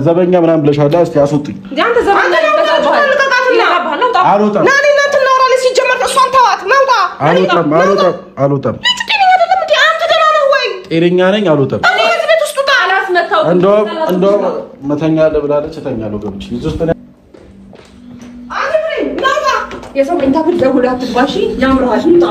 ዘበኛ ምናምን ብለሻል። እስቲ አስወጡኝ። አልወጣም። ጤነኛ ነኝ። አልወጣም። እንደውም መተኛ አለ ብላለች። እተኛለሁ ገብቼ የሰው ኢንተርቪው ደውለህ አትግባሽ። ያምራሽ እንጣ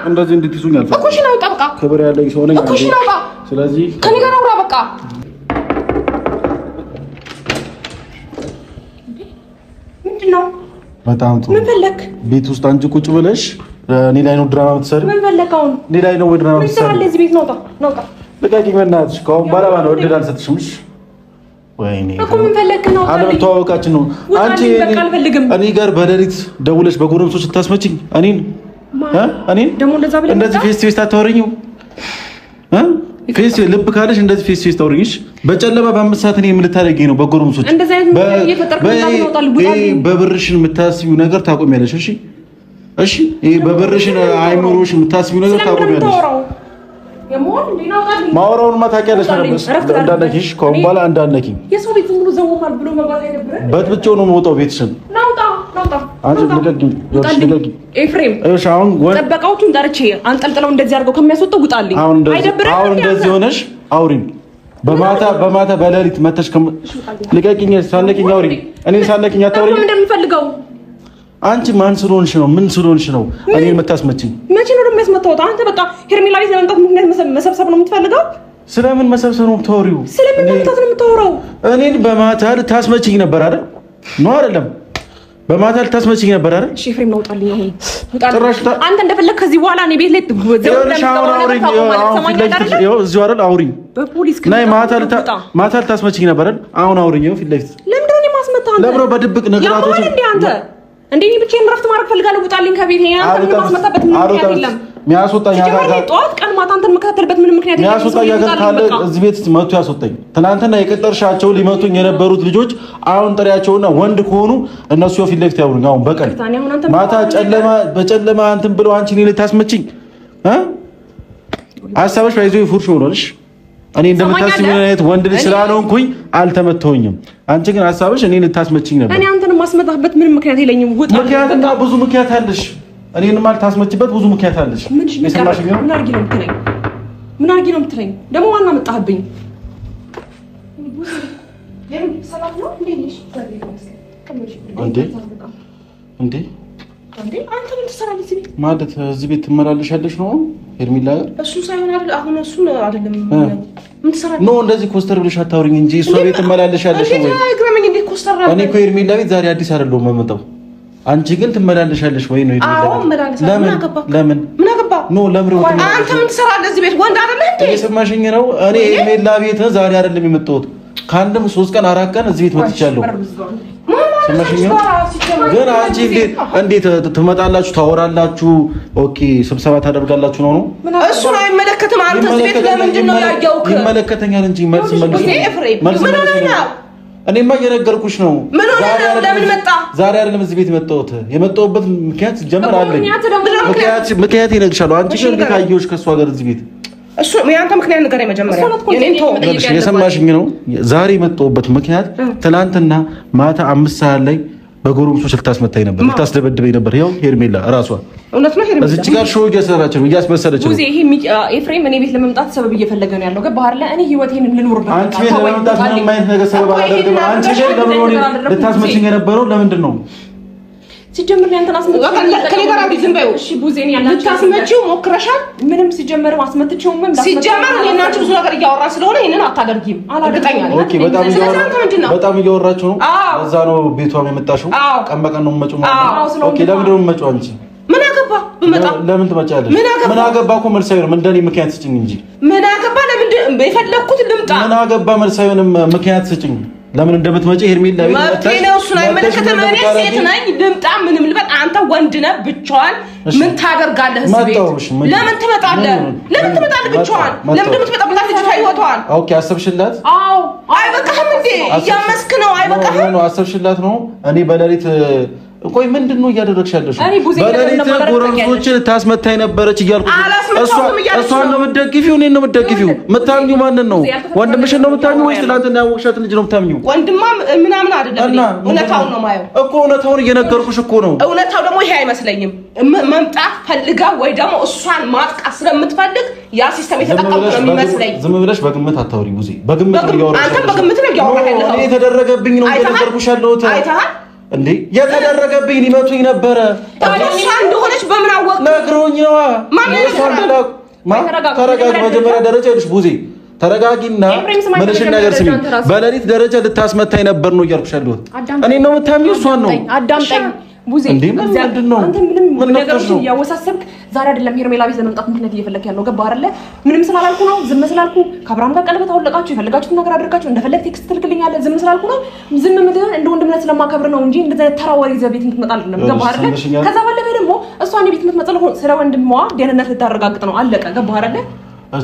እንደዚህ እንድትይዙኝ አልፈልግም። ክብር ያለኝ ሰው ነኝ። ስለዚህ ከኔ ጋር አውራ በቃ። ምንድን ነው? በጣም ጥሩ። ምን ፈለክ? ቤት ውስጥ አንቺ ቁጭ ብለሽ እኔ ላይ ነው ድራማ የምትሰሪው? ምን ፈለክ? አሁን እኔ ላይ ነው ወይ ድራማ የምትሰሪው? ምን እዚህ ቤት ነው? ነውጣ ልቀቂኝ በእናትሽ። ከአሁን በኋላ ነው እድል አልሰጥሽም። ወይኔ እኮ ምን ፈለክ ነው? አለመተዋወቃችን ነው። አንቺ እኔ ጋር በሌሊት ደውለሽ በጎረምሶች ስታስመጪኝ እኔን ደግሞ እንደዚህ ፌስ ፌስ ታወሪኝው? ፌስ ልብ ካለሽ እንደዚህ ፌስ ፌስ ታወሪኝሽ? በጨለማ በአምስት ሰዓት እኔ ምን ልታደርጊኝ ነው? በጎረምሶች በብርሽን የምታስቢው ነገር ታቆሚያለሽ። እሺ ይሄ በብርሽን አይምሮሽ የምታስቢው ነገር ታቆሚያለሽ። ማውራውን ታውቂያለሽ። እንዳነኪሽ ከአሁን በኋላ እንዳነኪ የሰው ቤት ሙሉ ዘውማል ብሎ መባል አይደብርም? በጥብጬው ነው የምወጣው ቤትሽን። ናውጣ አንቺ ልቀቂኝ ኤፍሬም። እሺ አሁን ጠበቃዎቹን ጠርቼ አንጠልጥለው እንደዚህ አድርገው ከሚያስወጣው ውጣልኝ። አይደብርም? አሁን እንደዚህ ሆነሽ አውሪኝ። በማታ በሌሊት መተሽ ልቀቂኝ። ሳነኪኝ አውሪኝ። እኔ ሳነኪኝ አታውሪኝ። ምንድን ነው የምፈልገው? አንቺ ማን ስለሆንሽ ነው? ምን ስለሆንሽ ነው እኔን የምታስመጪኝ? መቼ ነው ደግሞ ያስመጣሁት? አንተ በቃ ሄርሜላ ቤት ለመምጣት ምክንያት መሰብሰብ ነው የምትፈልገው? ስለምን መሰብሰብ ነው የምታወሪው? ስለምን መምጣት ነው የምታወራው? እኔን በማታ ልታስመጪኝ ነበር አይደል? ነው አይደለም? በማታ ልታስመጪኝ ነበር አይደል? እሺ ኤፍሬም ነው ውጣልኝ። አሁን አንተ እንደፈለግ ከዚህ በኋላ እኔ ቤት ላይ እዚሁ አይደል? አውሪኝ። ማታ ልታስመጪኝ ነበር አይደል? አሁን አውሪኝ። ፊት ለፊት ለምንድን ነው የማስመጣው? አንተ ለምን በድብቅ ነገራቶች አንተ እንዴ ብቻዬን ረፍት ማድረግ ፈልጋለሁ። ውጣልኝ ከቤት። አንተ ማስመጣበት ምን ምክንያት የለም። ሚያስወጣኝ ጠዋት ቀን ማታ አንተን መከታተልበት ምን ምክንያት የለም። ሚያስወጣኝ ካለ እዚህ ቤት መጥቶ ያስወጣኝ። ትናንትና የቀጠርሻቸው ሊመቱኝ የነበሩት ልጆች አሁን ጥሪያቸውና ወንድ ከሆኑ እነሱ ፊት ለፊት ያውሩኝ። አሁን በቀን ማታ በጨለማ እንትን ብለው አንቺ እኔን ልታስመችኝ ሀሳብሽ ባይዞ ፉርሽ ሆኖልሽ እኔ እንደምታስቢው አይነት ወንድ ልጅ ስላልሆንኩኝ አልተመተውኝም። አንቺ ግን ሀሳብሽ እኔን ልታስመችኝ ነበር። እኔ አንተን ማስመጣበት ምንም ምክንያት የለኝም። ውጣ። ምክንያትና ብዙ ምክንያት አለሽ። እኔን ማልታስመችበት ብዙ ምክንያት አለሽ። ምን አድርጊ ነው የምትለኝ? ደግሞ ማን አመጣህብኝ? እንዴ አንተ ምን ትሰራለህ እዚህ ቤት? ማለት እዚህ ቤት ትመላለሻለሽ ነው ሄርሜላ? እሱ ሳይሆን አይደል? አሁን እሱ አይደለም ምን ትሰራለህ? ኖ እንደዚህ ኮስተር ብለሽ አታውሪኝ እንጂ እሷ ቤት ትመላለሻለሽ ወይ? እንዴ ኮስተር እኔ እኮ ሄርሜላ ቤት ዛሬ አዲስ አይደለሁም የምመጣው። አንቺ ግን ትመላለሻለሽ ወይ ነው? ለምን ምን አገባ? ኖ ለምን አንተ ምን ትሰራለህ እዚህ ቤት? ወንድ አይደለህ እንዴ? እየሰማሽኝ ነው? እኔ ሄርሜላ ቤት ዛሬ አይደለም የመጣሁት። ከአንድም 3 ቀን 4 ቀን እዚህ ቤት መጥቻለሁ። ሰማሽኝ ነው? ግን አንቺ እንዴት ትመጣላችሁ? ታወራላችሁ? ኦኬ ስብሰባ ታደርጋላችሁ ነው? እሱ ነው አይመለከትም። አንተ እዚህ ቤት ለምንድን ነው ያየውክ? ይመለከተኛል እንጂ መልስ እኔማ እየነገርኩሽ ነው። ለምን መጣ? ዛሬ አይደለም እዚህ ቤት የመጣሁት። የመጣሁበት ምክንያት ጀመር አለኝ። ምክንያት ይነግርሻለሁ። አንቺ ግን እንዴት አየሁሽ ከእሱ ሀገር እዚህ ቤት? እሱ ያንተ ምክንያት ነገር መጀመሪያ የሰማሽኝ ነው። ዛሬ የመጣሁበት ምክንያት ትናንትና ማታ 5 ሰዓት ላይ በጎረምሶች ልታስመታኝ ነበር፣ ልታስደበድበኝ ነበር። ያው ሄርሜላ እራሷ እውነት ነው። ሄርሜላ እዚህ ጋር ሾው እያሰራች ነው፣ እያስመሰለች ነው። ይሄ ኤፍሬም እኔ ቤት ለመምጣት ሰበብ እየፈለገ ነው ያለው። ገባህ አይደል? እኔ ህይወቴን ልኖርበት። አንቺ ቤት ለመምጣት ምንም አይነት ነገር ሰበብ አላደርግም። አንቺ ግን ለምን ልታስመችኝ የነበረው ለምንድን ነው? ሲጀምር ያንተን ከኔ ጋር አብሪ ዝም በይው። እሺ ቡዜን ያላችሁ ታስመጪው ሞክረሻል? ምንም ሲጀምር አስመትቼውም ሲጀምር እኔ እና አንቺ ብዙ ነገር እያወራን ስለሆነ ይሄንን አታደርጊም። አላደርጋኛ ነኝ። ኦኬ በጣም እያወራችሁ ነው። ለዛ ነው ቤቷም የመጣሽው። ቀን በቀን ነው የምመጪው ማለት ነው። ኦኬ ለምንድን ነው የምመጪው? አንቺ ምን አገባ ብመጣ? ለምን ትመጫለሽ? ምን አገባ እኮ መልስ አይሆንም። እንደኔ ምክንያት ስጭኝ እንጂ። ምን አገባ? ለምንድን የፈለኩት ልምጣ? ምን አገባ መልስ አይሆንም። ምክንያት ስጭኝ። ለምን እንደምትመጪ ሄርሜላ ቤት መጥተሽ ነው እሱን አይመለከትም። እኔ ሴት ነኝ ልምጣ ምንም ልበል አንተ ወንድ ነህ ብቻዋን ምን ታደርጋለህ እዚህ ቤት ለምን ትመጣለህ ብቻዋን ለምን ትመጣለህ ልጅቷ ይወጣዋል ኦኬ አሰብሽላት አዎ አይበቃህም እንዴ እያመስክ ነው አይበቃህም ነው አሰብሽላት ነው እኔ በለሊት ቆይ ምንድነው እያደረግሽ ያለሽው በለሊት ጎረምሶችን ታስመታኝ ነበረች እያልኩ እሷን ነው የምትደግፊው እኔን ነው የምትደግፊው የምታምኚው ማንን ነው ወንድምሽን ነው የምታምኚው ወይስ ትናንትና ያወቅሻት ልጅ ነው የምታምኚው ወንድማ ምናምን አይደለም እውነታውን ነው ማየው እኮ እውነታውን እየነገርኩሽ እኮ ነው እውነታው ደግሞ ይሄ አይመስለኝም መምጣት ፈልጋ ወይ ደግሞ እሷን ማጥቃት ስለምትፈልግ ያ ሲስተም የተጠቀመው ነው የሚመስለኝ ዝም ብለሽ በግምት አታውሪ ቡዜ በግምት ነው ያወራሽ አንተ በግምት ነው ያወራሽ ያለው እኔ የተደረገብኝ ነው እየነገርኩሽ ያለሁት አይተሃል እንዴ የተደረገብኝ ሊመቱኝ ነበረ ታዲያ እንደሆነች በምን አወቅ ነግሮኝ ነው ተረጋጊ መጀመሪያ ደረጃ ልጅ ቡዜ ተረጋጊና ምንሽን ነገር ስሚ በለሊት ደረጃ ልታስመታኝ ነበር ነው እያልኩሽ ያለሁት እኔ ነው የምታምኚው እሷን ነው አዳምጠኝ ቡዜ አንተ ምንም ነገሮችን ያወሳሰብክ ዛሬ አይደለም ሄርሜላ ቤት ለመምጣት ምክንያት እየፈለክ ያለው ገባ አይደለ ምንም ስላላልኩ ነው ዝም ስላልኩ ከአብራም ጋር ቀለበት አወለቃችሁ የፈለጋችሁትን ነገር አድርጋችሁ እንደፈለክ ቴክስት ትልክልኛለህ ዝም ስላልኩ ነው ዝም ምድር እንደ ወንድምነት ስለማከብር ነው እንጂ እንደዛ ተራ ወሬ ይዘህ ቤት እንድትመጣ አይደለም ገባ አይደለ ከዛ ባለፈ ደግሞ እሷን ቤት የምትመጣው ስለ ወንድሟ ደህንነት ልታረጋግጥ ነው አለቀ ገባ አይደለ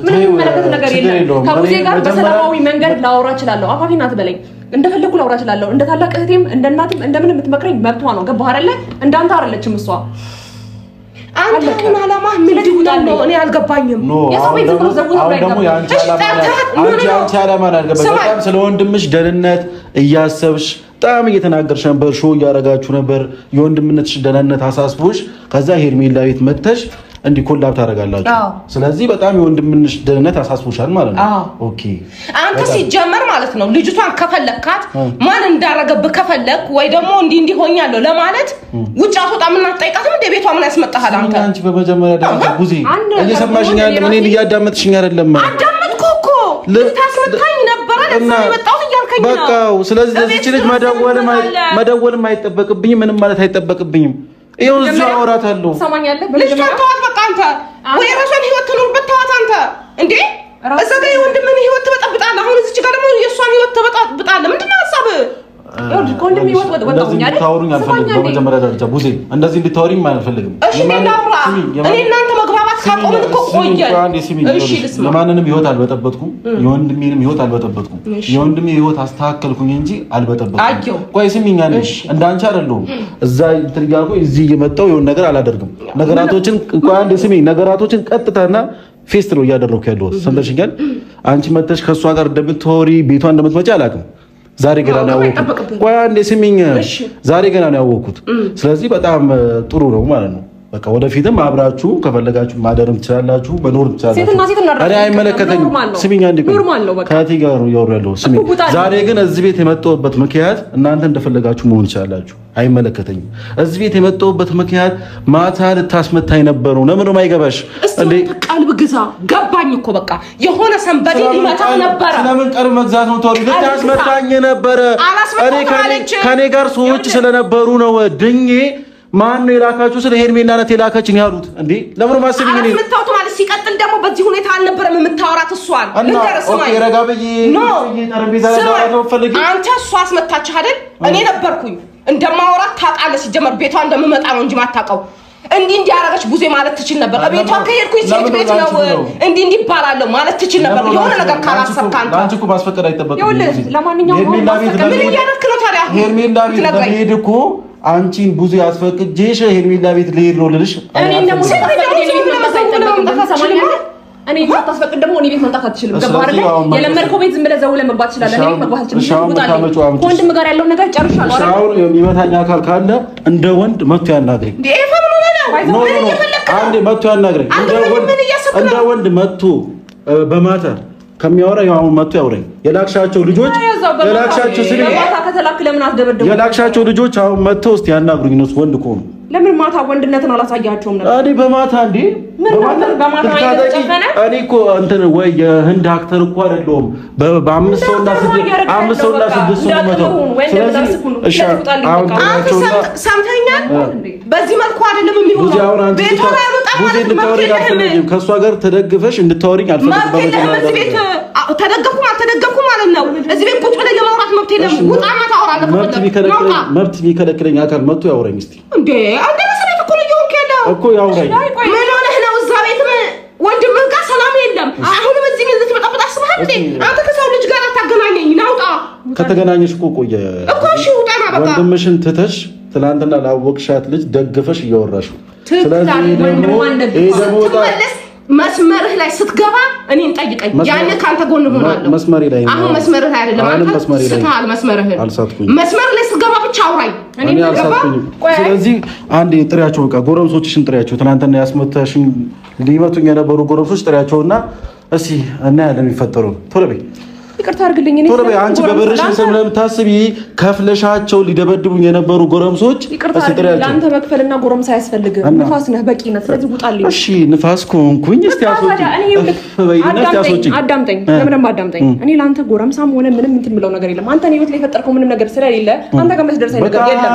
ምንም መለከት ነገር የለም ከቡዜ ጋር በሰላማዊ መንገድ ላወራ እችላለሁ አፋፊና አትበለኝ እንደፈለኩ ላወራ እችላለሁ እንደ ታላቅ እህቴም እንደ እናትም እንደምን የምትመክረኝ መብቷ ነው ገባህ አይደለ እንዳንተ አይደለችም እሷ አንተ ምን አላማ ምንድን ነው እኔ አልገባኝም የሰው ቤት ነው ዘውት ነው ደግሞ ያንቺ አላማ በጣም ስለ ወንድምሽ ደህንነት እያሰብሽ በጣም እየተናገርሽ ነበር ሾው እያረጋችሁ ነበር የወንድምነትሽ ደህንነት አሳስቦሽ ከዛ ሄርሜላ ቤት መጥተሽ እንዲህ ኮላብ ታረጋላችሁ ስለዚህ በጣም የወንድምንሽ ደህንነት አሳስቦሻል ማለት ነው ኦኬ አንተ ሲጀመር ማለት ነው ልጅቷን ከፈለካት ማን እንዳረገብህ ከፈለክ ወይ ደግሞ እንዲህ ሆኛለሁ ለማለት ውጭ አትወጣም እና አትጠይቃትም እንደ ቤቷ ምን ያስመጣሃል አንተ በመጀመሪያ ደረጃ ቡዜ እየሰማሽኝ አይደለም እኔን እያዳመጥሽኝ አይደለም አዳመጥኩ እኮ ልታስመታኝ ነበር ለምን የመጣው እያልከኝ ነው በቃ ስለዚህ ለዚች ልጅ መደወልም አይጠበቅብኝም ምንም ማለት አይጠበቅብኝም ይሄው እዛው አወራታለሁ ሰማኛለህ ልጅቷን ተዋት በቃ አንተ ወይ ራስህን ህይወት ትኖርበት ተዋት አንተ እንዴ እዛ ጋር የወንድምህን ህይወት ትበጠብጣለህ አሁን እዚህ ጋር ደግሞ የእሷን ህይወት ትበጠብጣለህ ምንድነው ሐሳብህ ወንድም ህይወት ወጣውኛ አይደል ታወሩኝ አልፈልግም በመጀመሪያ ደረጃ ቡዜ እንደዚህ እንድታወሪኝ አልፈልግም እሺ እኔ እናንተ መግባባት ካቆምን እኮ ቆየ እሺ ለማንንም ህይወት አልበጠበጥኩም የወንድሜንም ህይወት አልበጠበጥኩም የወንድሜ ህይወት አስተካከልኩኝ እንጂ አልበጠበጥኩም ቆይ ስሚኝ እንዳንቺ አይደለም እዛ ትርጋልኩ እዚህ እየመጣው የሆነ ነገር አላደርግም ነገራቶችን ቆይ አንዴ ስሚኝ ነገራቶችን ቀጥታና ፌስት ነው እያደረኩ ያለው ሰምተሽኛል አንቺ መተሽ ከሷ ጋር እንደምትወሪ ቤቷ እንደምትመጪ አላውቅም ዛሬ ገና ነው ያወኩት ቆይ አንዴ ስሚኝ ዛሬ ገና ነው ያወኩት ስለዚህ በጣም ጥሩ ነው ማለት ነው በቃ ወደፊትም አብራችሁ ከፈለጋችሁ ማደርም ትችላላችሁ በኖር ትችላላችሁ እኔ አይመለከተኝም ስሚኝ አንዴ ከአቲ ጋር ነው ያወራለው ስሚኝ ዛሬ ግን እዚህ ቤት የመጣሁበት ምክንያት እናንተ እንደፈለጋችሁ መሆን ትችላላችሁ አይመለከተኝም እዚህ ቤት የመጣሁበት ምክንያት ማታ ልታስመታኝ ነበር ነው ለምን ማይገባሽ እንዴ ቀልብ ግዛ ገባኝ እኮ በቃ የሆነ ሰንበዴ ሊመጣ ነበር ስለምን ቀልብ መግዛት ነው ተወሪ ልታስመታኝ ነበር እኔ ከኔ ጋር ሰዎች ስለነበሩ ነው ድኜ ማን ነው የላካችሁ ስለ ሄርሜላ ናት የላካችኝ ያሉት እንዴ ለምን ማሰብኝ ነው አስመታውት ማለት ሲቀጥል ደግሞ በዚህ ሁኔታ አልነበረም የምታወራት እሷን ኦኬ ረጋብዬ ጠረጴዛ ላይ ነው ፈልጊ አንተ እሷ አስመታችሁ አይደል እኔ ነበርኩኝ እንደማወራት ታውቃለህ ሲጀመር ቤቷ እንደምመጣ ነው እንጂ ማታውቀው እንዲህ ያረጋች ቡዜ ማለት ትችል ነበር ቤቷ ከሄድኩኝ ሴት ቤት ነው እንዲህ ይባላል ማለት ትችል ነበር የሆነ ነገር ካላሰብክ አንተ አንቺ እኮ ማስፈቀድ አይተበቅም ለማንኛውም ምን እያደረክ ነው ታዲያ ሄርሜላ ቤት ለመሄድ እኮ አንቺን ቡዜ አስፈቅጄሽ ሄርሜላ ቤት ልሄድ ነው ልልሽ እኔ ደግሞ እኔ ታስፈቅድ ደግሞ እኔ ቤት መምጣት አትችልም ገባህ አይደል የለመድከው ቤት ዝም ብለህ ዘው ለመግባት ትችላለህ እኔ ቤት መግባት አትችልም ወንድም ጋር ያለው ነገር ጨርሻለሁ አይደል ሻውን የሚመታኝ አካል ካለ እንደ ወንድ መጥቶ ያናግረኝ አንዴ መጥቶ ያናግረኝ እንደ ወንድ መጥቶ በማታ ከሚያወራ ያው መጥቶ ያወራኝ የላክሻቸው ልጆች የላክሻቸው ልጆች አሁን መጥተው እስቲ ያናግሩኝ ነው ወንድ ከሆኑ ለምን ማታ ወንድነትን አላሳያቸውም ነበር እኔ በማታ እንዴ በማታ እኔ እኮ እንትን ወይ የህንድ አክተር እኮ አይደለም በአምስት ሰውና ስድስት ሰው መተው ስለዚህ እሺ አሁን ሰምተኛል በዚህ መልኩ አይደለም የሚሆነው ቤቷ ላይ ወጣ ማለት ነው ከሷ ጋር ተደግፈሽ እንድታወሪኝ አልፈልግም በመጀመሪያ ተደገፍኩም አልተደገፍኩም ማለት ነው። እዚህ ቤት ቁጭ ብለህ የማውራት መብት የለም። ውጣና ታወራለህ። መብት ቢከለክለኝ አካል መጥቶ ያውራኝ እስቲ እንዴ አንተ ለሰቤት እኮ ነው እየሆንክ ያለው እኮ ያውራኝ። ምን ሆነህ ነው? እዛ ቤት ወንድምህ ጋር ሰላም የለም። አሁንም እዚህ ምን ልትመጣበት አስበሃል እንዴ? አንተ ከሰው ልጅ ጋር አታገናኘኝ። ናውጣ ከተገናኘሽ እኮ ቆየ እኮ። እሺ ውጣና በቃ ወንድምሽን ትተሽ ትናንትና ላወቅሻት ልጅ ደግፈሽ እያወራሽ። ስለዚህ ደግሞ ትመለስ መስመርህ ላይ ስትገባ እኔን ጠይቀኝ። ያኔ ካንተ ጎን ሆናለሁ። መስመሬ ላይ አሁን መስመርህ ላይ አይደለም። አንተ ስትሃል መስመርህን። መስመር ላይ ስትገባ ብቻ አውራኝ። እኔ አልሳትኩኝም። ስለዚህ አንዴ ጥሪያቸው፣ በቃ ጎረምሶችሽን ጥሪያቸው። ትናንትና ያስመታሽን ሊመቱኝ የነበሩ ጎረምሶች ጥሪያቸውና እስቲ እናያለን የሚፈጠረው። ቶሎ በይ ይቅርታ አድርግልኝ። እኔ ቶሎ በይ። አንቺ በብርሽ ስለምታስቢ ከፍለሻቸው ሊደበድቡኝ የነበሩ ጎረምሶች እስቲ ጥሪያቸው። ለአንተ መክፈልና ጎረምሳ አያስፈልግም። ንፋስ ነህ፣ በቂ ነህ። ስለዚህ ውጣልኝ። እሺ ንፋስ ኮንኩኝ። እስቲ አስወጪኝ። አዳምጠኝ። ለምን አዳምጠኝ? እኔ ለአንተ ጎረምሳም ሆነ ምንም እንትን ብለው ነገር የለም። አንተ ህይወት ላይ የፈጠርከው ምንም ነገር ስለሌለ አንተ ጋር መስደርሰኝ ነገር የለም።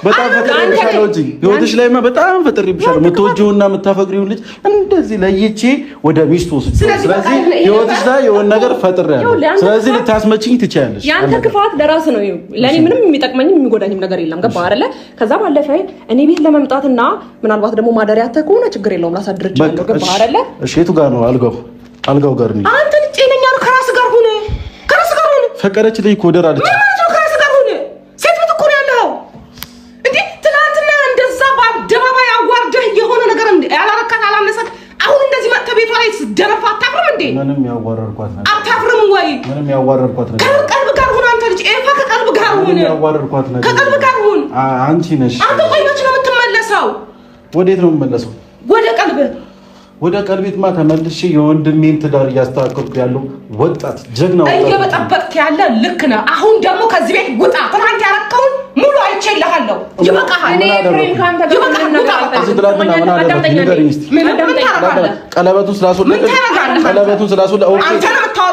በጣም ፈጥሬብሻለሁ እንጂ ህይወትሽ ላይማ በጣም ፈጥሬብሻለሁ። የምትወጂውና የምታፈቅሪውን ልጅ እንደዚህ ለይቼ ወደ ሚስቱ ወስጄ፣ ስለዚህ ህይወትሽ ላይ የሆነ ነገር ፈጥሬያለሁ። ስለዚህ ልታስመችኝ ትችያለሽ። ያንተ ክፋት ለራስ ነው። ለኔ ምንም የሚጠቅመኝም የሚጎዳኝም ነገር የለም። ገባህ አይደለ? ከዛ ባለፈ እኔ ቤት ለመምጣትና ምናልባት ደግሞ ማደሪያ ከሆነ ችግር የለውም ላሳድርልህ። ገባህ አይደለ? እሺ የቱ ጋር ነው? አልጋው ጋር ነው። አንተ ጤነኛ ነው? ከራስ ጋር ሆነ ፈቀደችልኝ እኮ ወደር አለች። ከራስ ጋር ሆነ ሴት ቤት እኮ ነው ያለው እንዴ? ትናንትና እንደዛ በአደባባይ አዋርደህ የሆነ ነገር ያላረካት አላነሳት። አሁን እንደዚህ መጥተህ ቤቷ ላይ ስትደረፋ አታፍርም እንዴ? ምንም ያዋረርኳት ነገር አታፍርም ወይ? ምንም ያዋረርኳት ነገር ከቀልብ ጋር ሆነ። አንተ ልጅ ኤፋ ከቀልብ ጋር ሆነ። ምንም ያዋረርኳት ነገር ከቀልብ ጋር ሆነ። አንቺ ነሽ። አንተ ቆይ መች ነው የምትመለሰው? ወዴት ነው የምመለሰው? ወደ ቀልብ። ወደ ቀልቤትማ ተመልሼ የወንድሜን ትዳር እያስተካከልኩ ያለው ወጣት ጀግና ወጣት እየበጠበጥክ ያለ ልክ ነህ። አሁን ደግሞ ከዚህ ቤት ውጣ። ትናንት ያረከውን ሙሉ አይቼልሃለሁ። ይበቃሃል። ቀለበቱን ስላስወለቀ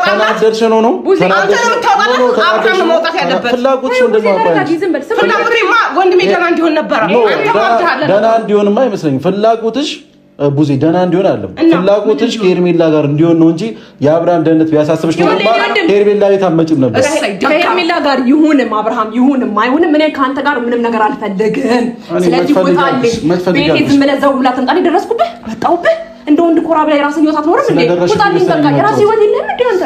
ተናደድሽ ነው ፍላጎትሽ ወንድሜ ደህና እንዲሆን ነበረ። ደህና እንዲሆንማ አይመስለኝም ፍላጎትሽ ቡዜ ደህና እንዲሆን አለም ፍላጎትሽ ከሄርሜላ ጋር እንዲሆን ነው እንጂ የአብርሃም ደህንነት ቢያሳስብሽ ነው ሄርሜላ ቤት አትመጭም ነበር። ከሄርሜላ ጋር ይሁንም አብርሃም ይሁንም አይሁንም እኔ ከአንተ ጋር ምንም ነገር አልፈልግም። ስለዚህ ወጣልኝ። ቤቴ ዝም ብለህ ዘው ብላ ተንጣሪ ደረስኩብህ መጣሁብህ እንደ ወንድ ኮራ ብላ የራስን ህይወት አትኖርም እንዴ? ወጣልኝ በቃ የራስህ ህይወት የለም እንዴ አንተ?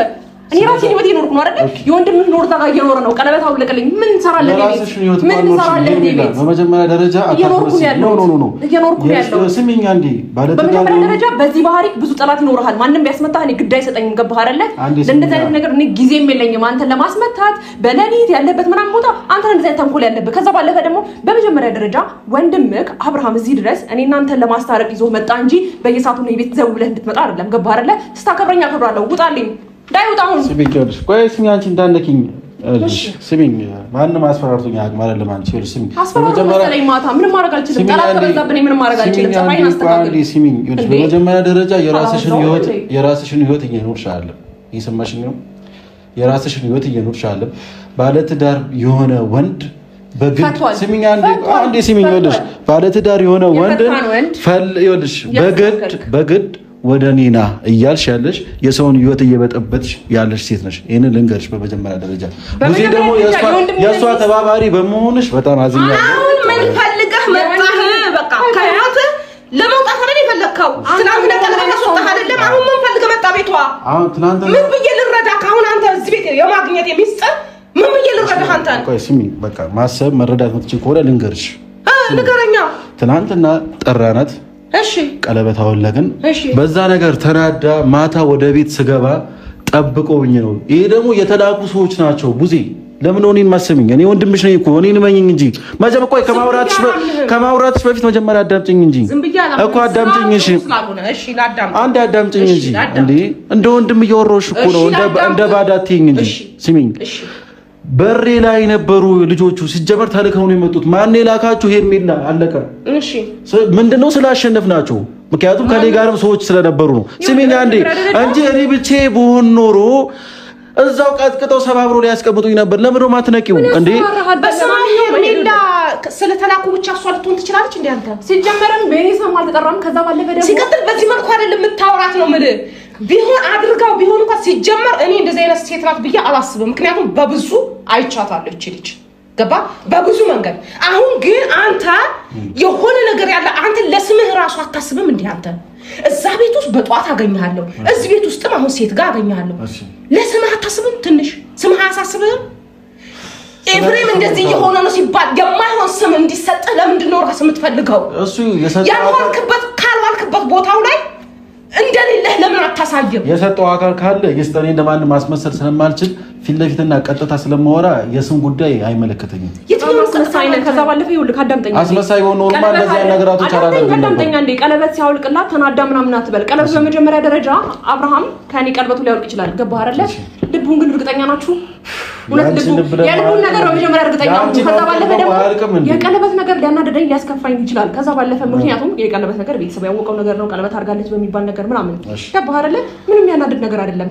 እኔ ራሴን ህይወት እየኖርኩ ነው አይደል? የወንድምህ ኖር እዛ ጋር እየኖረ ነው። ቀለበት አውልቅልኝ። ምን ሰራለህ ቤት? ምን ሰራለህ ቤት? በመጀመሪያ ደረጃ እየኖርኩ ያለው ስሚኝ አንዴ በመጀመሪያ ደረጃ በዚህ ባህሪ ብዙ ጠላት ይኖርሃል። ማንም ቢያስመታህ እኔ ግድ አይሰጠኝም። ገባህ አይደለ? ለእንደዚህ አይነት ነገር እኔ ጊዜም የለኝም። አንተን ለማስመታት በሌሊት ያለበት ምናምን ቦታ አንተን እንደዚህ አይነት ተንኮል ያለበት። ከዛ ባለፈ ደግሞ በመጀመሪያ ደረጃ ወንድምህ አብርሃም እዚህ ድረስ እኔ እናንተን ለማስታረቅ ይዞ መጣ እንጂ በየሰዓቱ ነው ቤት ዘው ብለህ እንድትመጣ አይደለም። ገባህ አይደለ? ስታከብረኝ አከብራለሁ። ውጣልኝ። ዳይውጣ አሁን ስሚኝ ቆይ ስሚ አንቺ እንዳነኪኝ ስሚኝ ማንም አስፈራርቶኝ አያውቅም አይደለም አንቺ ይኸውልሽ ስሚኝ በመጀመሪያ ማታ ምንም ማድረግ አልችልም ጠላት ከበዛብኝ ምንም ማድረግ አልችልም ፀባይን አስተካክል ስሚኝ ይኸውልሽ በመጀመሪያ ደረጃ የራስሽን ህይወት እየኖርሽ አይደለም እየሰማሽኝ ነው የራስሽን ህይወት እየኖርሽ አይደለም ባለትዳር የሆነ ወንድ በግድ ስሚኝ አንዴ ስሚኝ ይኸውልሽ ባለትዳር የሆነ ወንድ ይኸውልሽ በግድ ወደ ኒና እያልሽ ያለሽ የሰውን ህይወት እየበጠበጥሽ ያለሽ ሴት ነሽ። ይሄንን ልንገርሽ በመጀመሪያ ደረጃ ብዙ ደግሞ የሷ ተባባሪ በመሆንሽ በጣም አዝኛለሁ። አሁን ምን ፈልገህ መጣህ? በቃ ከህይወት ለመውጣት አይደል የፈለግከው? ትናንት ለቀለበት ወጣህ አይደለም? አሁን ምን ፈልገህ መጣ ቤቷ? አሁን ትናንት ምን ብዬ ልረዳህ? አሁን አንተ እዚህ ቤት የማግኘት የሚስጥር ምን ብዬ ልረዳህ? አንተ ቆይ ስሚ በቃ ማሰብ መረዳት የምትችል ከሆነ ልንገርሽ። ንገረኛ። ትናንትና ጠራናት እሺ ቀለበት አወለቅን። በዛ ነገር ተናዳ ማታ ወደ ቤት ስገባ ጠብቀውኝ ነው። ይሄ ደግሞ የተላኩ ሰዎች ናቸው። ቡዜ ለምን ነው እኔን ማሰሚኝ? እኔ ወንድምሽ ነኝ እኮ እኔን መኝኝ እንጂ መጀመሪያ ቆይ ከማውራትሽ በፊት መጀመሪያ አዳምጪኝ እንጂ እኮ አዳምጪኝ። እሺ አንድ አዳምጪኝ እንጂ እንደ ወንድም እያወራሁሽ እኮ ነው። እንደ ባዳ አትይኝ እንጂ ስሚኝ። በሬ ላይ ነበሩ ልጆቹ ሲጀመር ተልከው ነው የመጡት። ማን የላካችሁ? ሄርሜላ አለቀ። እሺ ምንድነው ስላሸነፍናቸው? ምክንያቱም ከኔ ጋርም ሰዎች ስለነበሩ ነው። ስሚኝ አንዴ እንጂ እኔ ብቻ ብሆን ኖሮ እዛው ቀጥቅጠው ሰባብሮ ላይ ያስቀምጡኝ ነበር። ለምን ነው ማትነቂው እንዴ? ሄርሜላ ስለተላኩ ብቻ እሷ ልትሆን ትችላለች እንዴ? አንተ ሲጀመርም ቤተሰብ አልተጠራም። ከዛ ባለፈ ደግሞ ሲቀጥል በዚህ መልኩ አይደለም የምታወራት ነው የምልህ። ቢሆን አድርጋው ቢሆን እንኳን ሲጀመር እኔ እንደዚህ አይነት ሴት ናት ብዬ አላስብም። ምክንያቱም በብዙ አይቻታለሁ እቺ ልጅ ገባ በብዙ መንገድ። አሁን ግን አንተ የሆነ ነገር ያለ አንተ ለስምህ ራሱ አታስብም እንዴ? አንተ እዛ ቤት ውስጥ በጧት አገኛለሁ፣ እዚህ ቤት ውስጥም አሁን ሴት ጋር አገኛለሁ። ለስምህ አታስብም? ትንሽ ስምህ አያሳስብህም? ኤፍሬም እንደዚህ የሆነ ነው ሲባል የማይሆን ስም እንዲሰጥ ለምንድን ነው ራስህ የምትፈልገው? እሱ የሰጠው ያልዋልክበት ካልዋልክበት ቦታው ላይ እንደሌለህ ለምን አታሳየም? የሰጠው አካል ካለ የስተኔ እንደማን ማስመሰል ስለማልችል ፊት ለፊትና ቀጥታ ስለማወራ የስም ጉዳይ አይመለከተኝም። የትኛው አስመሳይነት? ከዛ ባለፈ ይኸውልህ ካዳምጠኝ አስመሳይ ሆኖ ኖርማል እንደዚህ አይነት ነገራቶች አላደረገም። ካዳምጠኝ እንደ ቀለበት ሲያወልቅላት ተናዳ ምናምን አትበል። ቀለበት በመጀመሪያ ደረጃ አብርሃም ከኔ ቀለበቱ ሊያወልቅ ይችላል። ገባህ አይደለ? ልቡን ግን እርግጠኛ ናችሁ? ሁለት የልቡን ነገር በመጀመሪያ እርግጠኛ ናችሁ? ከዛ ባለፈ ደግሞ የቀለበት ነገር ሊያናደደኝ ሊያስከፋኝ ይችላል። ከዛ ባለፈ ምክንያቱም የቀለበት ነገር ቤተሰብ ያወቀው ነገር ነው። ቀለበት አድርጋለች በሚባል ነገር ምናምን ገባህ አይደለ? ምንም ያናድድ ነገር አይደለም።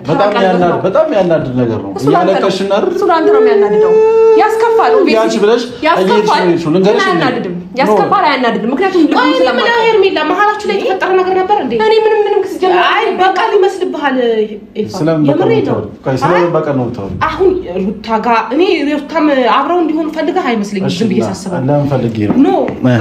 በጣም ያናድድ ነገር ነው። ያለቀሽና እሱ አንተ ነው የሚያናድደው። ያስከፋል። ያንቺ ብለሽ ያስከፋል። ያስከፋል አያናድድም። ምክንያቱም ልቡን ስለማውቀው ነው። ሄርሜላ መሀላችሁ ላይ የተፈጠረ ነገር ነበር እንዴ? እኔ ምንም ሲጀምር አይ በቃ ይመስልብሃል። የምሬ ነው። ስለምን በቃ ነው ተው። አሁን ሩታ ጋር እኔ ሩታም አብረው እንዲሆን ፈልገህ አይመስለኝም። ዝም ብዬ ሳስበው ለምን ፈልጌ ነው ኖ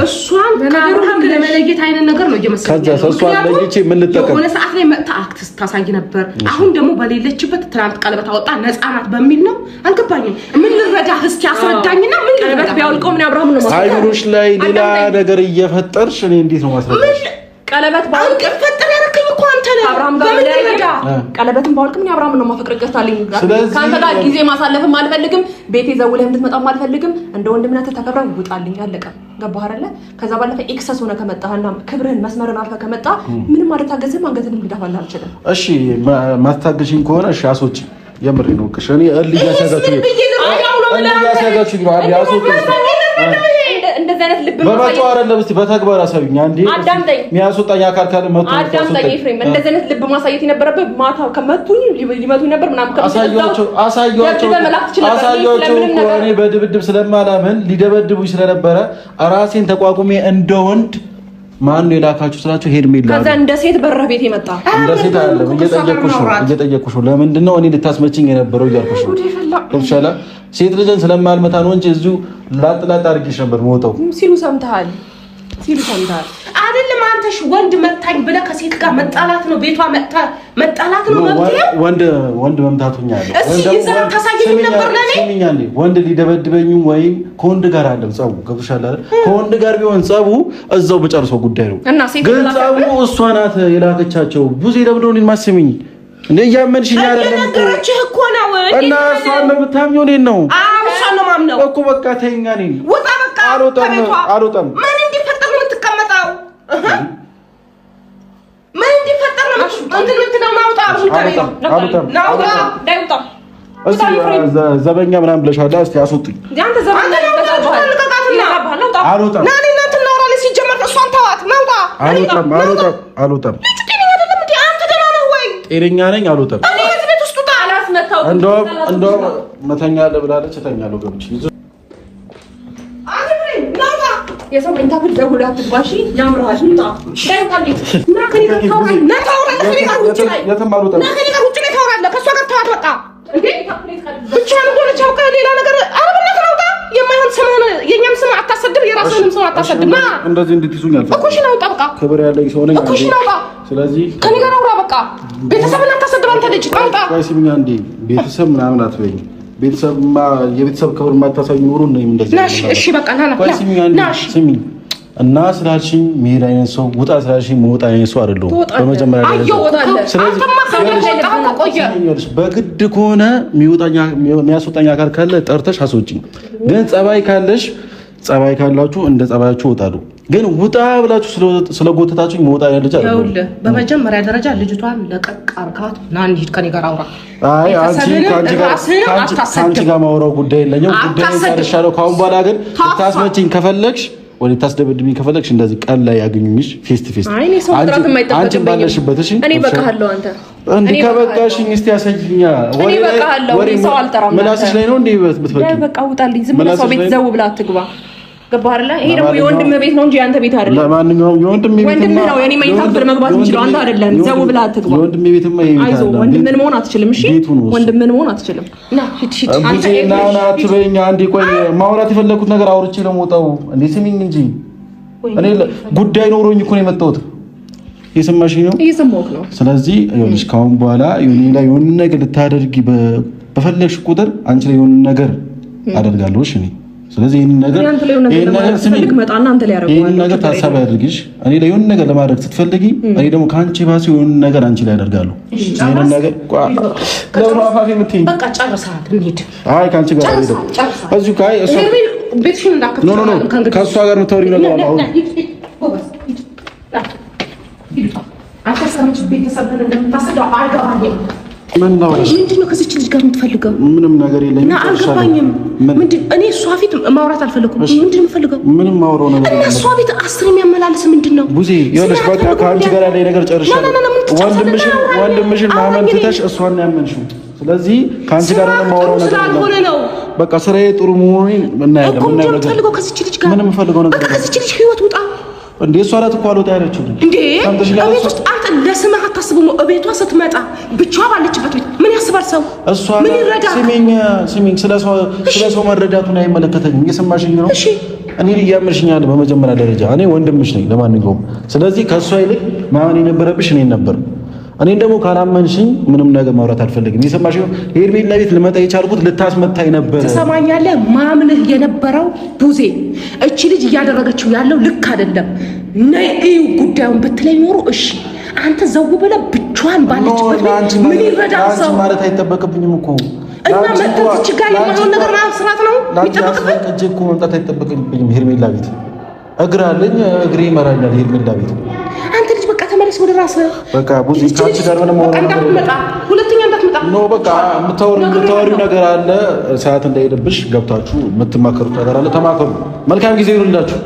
እሷን ከአብርሃም ለመለየት አይነት ነገር ነው እየመሰለኝ። ከዛ እሷን ለይቼ ምን ልጠቀም? የሆነ ሰዓት ላይ መጣ አክት ታሳይ ነበር። አሁን ደግሞ በሌለችበት ትናንት ቀለበት አወጣ ነፃ ናት በሚል ነው። አልገባኝም። ምን ልረዳህ እስኪ አስረዳኝና ምን ቀለበት ቢያወልቀው ምን አብርሃም ነው ማለት አይኑሽ ላይ ሌላ ነገር እየፈጠርሽ እኔ እንዴት ነው ማስረዳሽ? ቀለበት ባልቅ ፈጠር ያረከኝ እኮ አንተ ነህ። አብርሃም ጋር ለይዳ ቀለበትን ባልቅ ምን አብርሃም ነው ማፈቅር ይቀርታልኝ። ካንተ ጋር ጊዜ ማሳለፍም አልፈልግም። ቤቴ ዘውለህ እንድትመጣም አልፈልግም። እንደ ወንድምነት ተከብረን ውጣልኝ። አለቀ። ገባህ አይደለ? ከዛ ባለፈ ኤክሰስ ሆነ ከመጣህና ክብርህን መስመርን አልፈህ ከመጣ ምንም አልታገዝም። አንገትንም ልደፋልህ አልችልም። እሺ ማታገሽኝ ከሆነ እሺ አሶጪ። የምሬ ነው። እሺ እኔ እልህ ያሳጋችሁ ነው። እንደዚህ አይነት ልብ በመጣው አይደለም። እስቲ በተግባር አሳዩኝ አንዴ። የሚያስወጣኝ አካል ካለ መጥቶ አዳምጠኝ ኤፍሬም። እንደዚህ አይነት ልብ ማሳየት የነበረበት ማታ ከመቱኝ ሊመቱኝ ነበር ምናምን አሳያቸው እኔ በድብድብ ስለማላምን ሊደበድቡኝ ስለነበረ ራሴን ተቋቁሜ እንደ ወንድ ማን ነው የላካችሁ ስላችሁ ሄርሜላ ከዛ እንደ ሴት በረህ ቤት የመጣ እንደ ሴት አይደለም። እየጠየቁሽ ነው። ለምንድን ነው እኔ ልታስመችኝ የነበረው እያልኩሽ ነው። ተብሻላ ሴት ልጅን ስለማልመታ ነው እንጂ እዚሁ ላጥላጥ አድርጌሽ ነበር የምወጣው ሲሉ ሰምተሃል አይደለም? አንተሽ ወንድ መታኝ ብለህ ከሴት ጋር መጣላት ነው ቤቷ መጣላት ነው ማለት ወንድ መምታቱኛ አለ። ወንድ ሊደበድበኝ ወይም ከወንድ ጋር አይደለም ጸቡ። ገብቶሻል አይደል? ከወንድ ጋር ቢሆን ጸቡ እዛው በጨርሰው ጉዳይ ነው። ግን ጸቡ እሷ ናት የላከቻቸው። ብዙ ደብደው እኔን ማስሚኝ እንዴ ያመንሽኝ አይደለም እኮ ነው እና እሷን ነው የምታምኚው እኔን ነው? አዎ እሷን ነው ማምነው እኮ በቃ ተይኝ። እኔ ወጣ በቃ አልወጣም። ምን እንዲፈጠር ነው የምትቀመጠው? ምን እንዲፈጠር ነው ዘበኛ ምናምን ብለሻል። እስቲ አስወጡኝ። አንተ ዘበኛ አልወጣም። ጤነኛ ነኝ። አልወጣም። እንደውም መተኛ አለ ብላለች። እተኛለሁ ገብቼ የሰው መኝታ ብል ደውል አትባሺ። ያምራሽ እንጣ ዳይታሊት እና ከኔ እንደዚህ እንድትይዙኝ አልፈልግም። ክብር ያለኝ ሰው ነኝ። ስለዚህ ከኔ ጋር አውራ በቃ። ቤተሰብን አታሰድብ አንተ ልጅ አውጣ። ሲሚኛ እንዴ ቤተሰብ ምናምን አትበይኝ። ቤተሰብማ የቤተሰብ ክብር ማታሳዩ ኑሮ ነው እንደዚህ። እሺ በቃ ና ሲሚኝ እና ስላልሽኝ መሄድ አይነት ሰው ውጣ ስላልሽኝ መውጣ አይነት ሰው አይደለሁም በመጀመሪያ ደረጃ። ስለዚህ በግድ ከሆነ የሚያስወጣኝ አካል ካለ ጠርተሽ አስወጪኝ። ግን ጸባይ ካላችሁ እንደ ጸባያችሁ ወጣሉ። ግን ውጣ ብላችሁ ስለጎተታችሁ መውጣ አይነት ልጅ አይደለም። ይኸውልህ በመጀመሪያ ደረጃ ልጅቷን ለቀቅ አርጋት ና እንሂድ ከኔ ጋር አውራ። አይ አንቺ ጋር ማውራው ጉዳይ የለኝም። ጉዳይ ጨርሻለሁ። ካሁን በኋላ ግን ልታስመጪኝ ከፈለግሽ ወይ ልታስደብድብኝ ከፈለግሽ እንደዚህ ቀን ላይ ያገኙኝሽ ፌስ ቱ ፌስ። አንቺ ባለሽበት እሺ። እኔ በቃለሁ አንተ እንዴ ከበቃሽኝ እስቲ ያሳይኛ። ወሬ ሰው አልጠራም። ምላስሽ ላይ ነው እንዴ ብትበቂ? በቃ ውጣልኝ። ዝም ብለህ ሰው ቤት ዘው ብላ አትግባ። ገባህ አይደለ? ይሄ ደግሞ የወንድም ቤት ነው እንጂ ያንተ ቤት አይደለም። ለማንኛውም የወንድም ቤት ነው። የኔ መኝታ ክፍል መግባት እንችላለን። አንተ አይደለም ዘው ብለህ አትግባ። የወንድም ቤትማ ይሄ አይዞህ፣ ወንድምን መሆን አትችልም። እሺ ወንድምን መሆን አትችልም። ና ሂድ አንተ ና አትበይኝ። አንዴ ቆይ፣ ማውራት የፈለኩት ነገር አውርቼ ነው የምወጣው። እንዴ ስሚኝ እንጂ እኔ ጉዳይ ኖሮኝ እኮ ነው የመጣሁት። እየሰማሽኝ ነው? እየሰማሁህ ነው። ስለዚህ ይኸውልሽ ካሁን በኋላ የሆነ ነገር ልታደርጊ በፈለግሽ ቁጥር አንቺ ላይ የሆነ ነገር አደርጋለሁ። እሺ ስለዚህ ይሄን ነገር መጣና አንተ ላይ ያደርጋለሁ። ይሄን ነገር ታሳቢ አድርጊሽ። እኔ ላይ የሆነ ነገር ለማድረግ ስትፈልጊ እኔ ደግሞ ካንቺ ባስ የሆነ ነገር አንቺ ላይ አደርጋለሁ። ይሄን ነገር ለምን አፋፊ የምትይኝ? በቃ ጨርሰሃል። እንሂድ። አይ ካንቺ ጋር ሄደው እዚሁ ካይ እሱ ቤትሽን እንዳከፍት ኖ ከእሷ ጋር የምታወሪው ነገር አለ። አሁን አንተ ሰምች ቤተሰብን እንደምታሰደው አልገባኝም። ምንድን ነው ከዚች ልጅ ጋር የምትፈልገው? ምንም ነገር የለኝም። አልገባኝም። ምንድን እኔ እሷ ፊት ማውራት አልፈለኩም። ምንድን ነው የምፈልገው? ምንም ማውራው ነገር እና እሷ ቤት አስር የሚያመላልስ ምንድን ነው? ቡዜ ይኸውልሽ፣ በቃ ከአንቺ ጋር ያለኝ ነገር ጨርሻለሁ። ወንድምሽን ማመን ትተሽ እሷን ነው ያመንሽው። ስለዚህ ከአንቺ ጋር ነው ማውራው ነገር ነው። በቃ ስራዬ ጥሩ መሆኑን እናያለን። ምንም ፈልገው ከዚች ልጅ ጋር ምንም ፈልገው ነገር በቃ ከዚች ልጅ ህይወት ውጣ። እንዴ እሷ ናት እኮ አልወጣ ያለችው እንዴ። እቤት ውስጥ አንተ ለስምህ አታስብም። እቤቷ ስትመጣ ብቻዋ ባለችበት ቤት ምን ያስባል ሰው? ምን ይረዳል? ስሚኝ፣ ስለ ሰው መረዳቱን አይመለከተኝም። እየሰማሽኝ ነው? እሺ እኔ እያመንሽኛል። በመጀመሪያ ደረጃ እኔ ወንድምሽ ነኝ ለማንኛውም። ስለዚህ ከእሷ ይልቅ ማመን የነበረብሽ እኔን ነበር። እኔን ደግሞ ካላመንሽኝ ምንም ነገር ማውራት አልፈልግም። እየሰማሽኝ ነው? ሄርሜላ ቤት ልመጣ የቻልኩት ልታስመታኝ ነበር። ትሰማኛለህ? ማምንህ የነበረው ቡዜ እቺ ልጅ እያደረገችው ያለው ልክ አይደለም፣ ነይ እዩ ጉዳዩን ብትለኝ ኖሮ እሺ። አንተ ዘው ብለህ ብቻዋን ባለችበት ምን ይረዳል ሰው ማለት አይጠበቅብኝም እኮ እና መጥተህ ጋር የማይሆን ነገር ማስራት ነው የሚጠበቅብህ እኮ መምጣት አይጠበቅብኝም። ሄርሜላ ቤት እግር አለኝ፣ እግሬ ይመራኛል። ሄርሜላ ቤት አንተ ልጅ በቃ ተመለስ ወደ ራስህ። በቃ ቡዚ ካንቺ ጋር ምንም እንዳትመጣ፣ ሁለተኛ እንዳትመጣ። ኖ በቃ የምታወሪው ነገር አለ። ሰዓት እንዳይሄድብሽ ገብታችሁ የምትማከሩት ነገር አለ። ተማከሩ። መልካም ጊዜ ይሁንላችሁ።